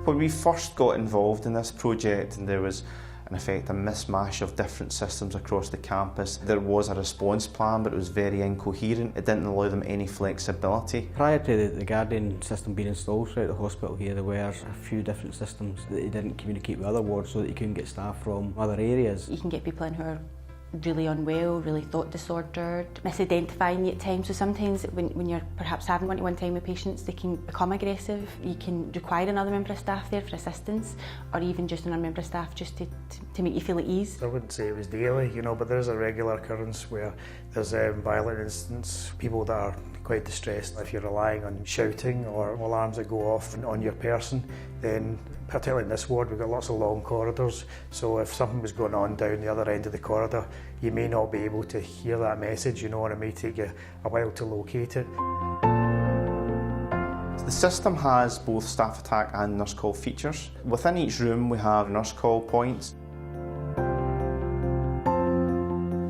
When we first got involved in this project, there was in effect a mismatch of different systems across the campus. There was a response plan, but it was very incoherent. It didn't allow them any flexibility. Prior to the Guardian system being installed throughout the hospital here, there were a few different systems that they didn't communicate with other wards so that you couldn't get staff from other areas. You can get people in who are really unwell, really thought disordered, misidentifying you at times. So sometimes when you're perhaps having one-to-one time with patients, they can become aggressive. You can require another member of staff there for assistance, or even just another member of staff just to make you feel at ease. I wouldn't say it was daily, but there is a regular occurrence where there's violent incidents, people that are quite distressed. If you're relying on shouting or alarms that go off on your person, then particularly in this ward we've got lots of long corridors, so if something was going on down the other end of the corridor, you may not be able to hear that message, and it may take you a while to locate it. The system has both staff attack and nurse call features. Within each room we have nurse call points.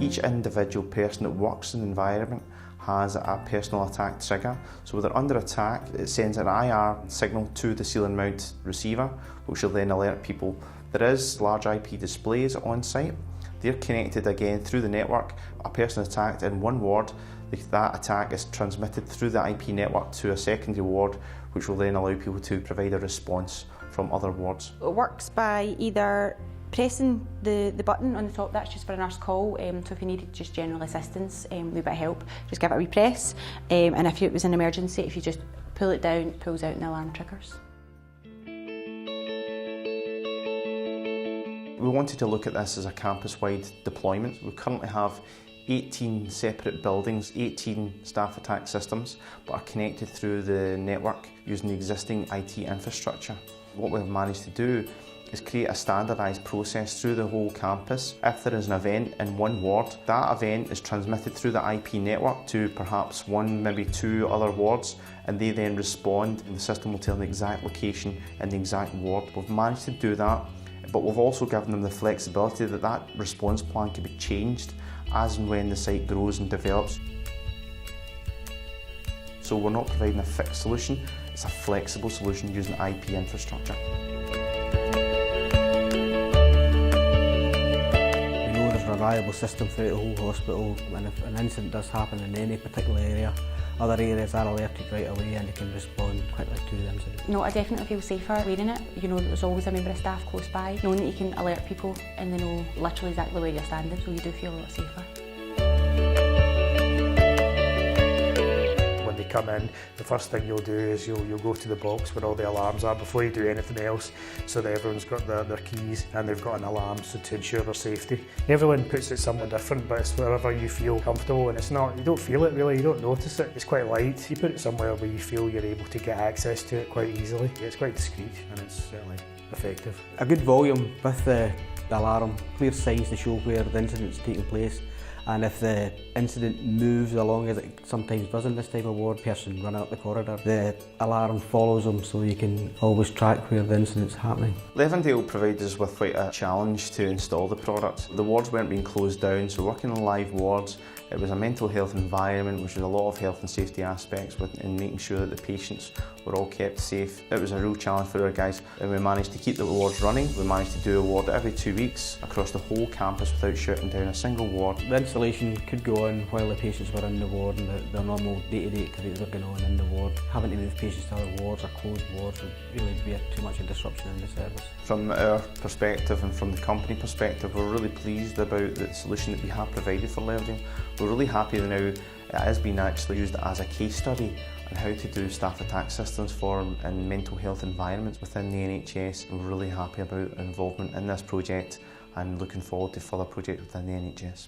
Each individual person that works in the environment has a personal attack trigger. So when they're under attack, it sends an IR signal to the ceiling mount receiver, which will then alert people. There is large IP displays on site. They're connected again through the network. A person attacked in one ward, that attack is transmitted through the IP network to a secondary ward, which will then allow people to provide a response from other wards. It works by either pressing the button on the top, that's just for a nurse call, so if you needed just general assistance, a wee bit of help, just give it a wee press, and if it was an emergency, if you just pull it down, it pulls out and the alarm triggers. We wanted to look at this as a campus-wide deployment. We currently have 18 separate buildings, 18 staff attack systems, but are connected through the network using the existing IT infrastructure. What we've managed to do is create a standardised process through the whole campus. If there is an event in one ward, that event is transmitted through the IP network to perhaps one, maybe two other wards, and they then respond, and the system will tell them the exact location and the exact ward. We've managed to do that, but we've also given them the flexibility that that response plan can be changed as and when the site grows and develops. So we're not providing a fixed solution, it's a flexible solution using IP infrastructure. A reliable system throughout the whole hospital, and if an incident does happen in any particular area, other areas are alerted right away and they can respond quickly to the incident. No, I definitely feel safer wearing it. You know that there's always a member of staff close by, knowing that you can alert people and they know literally exactly where you're standing, so you do feel a lot safer. When they come in, the first thing you'll do is you'll go to the box where all the alarms are before you do anything else, so that everyone's got their keys and they've got an alarm to ensure their safety. Everyone puts it somewhere different, but it's wherever you feel comfortable, and it's not, you don't feel it really, you don't notice it. It's quite light. You put it somewhere where you feel you're able to get access to it quite easily. It's quite discreet and it's certainly effective. A good volume with the alarm, clear signs to show where the incident's taking place, and if the incident moves along, as it sometimes does in this type of ward, person running up the corridor, the alarm follows them so you can always track where the incident's happening. Leverndale provided us with quite a challenge to install the product. The wards weren't being closed down, so working on live wards, it was a mental health environment which had a lot of health and safety aspects in making sure that the patients were all kept safe. It was a real challenge for our guys, and we managed to keep the wards running. We managed to do a ward every 2 weeks across the whole campus without shutting down a single ward. The installation could go on while the patients were in the ward and the normal day-to-day activities were going on in the ward. Having to move patients to other wards or closed wards would really be too much a disruption in the service. From our perspective and from the company perspective, we're really pleased about the solution that we have provided for Leverndale. We're really happy that now it has been actually used as a case study on how to do staff attack systems in mental health environments within the NHS. We're really happy about our involvement in this project and looking forward to further projects within the NHS.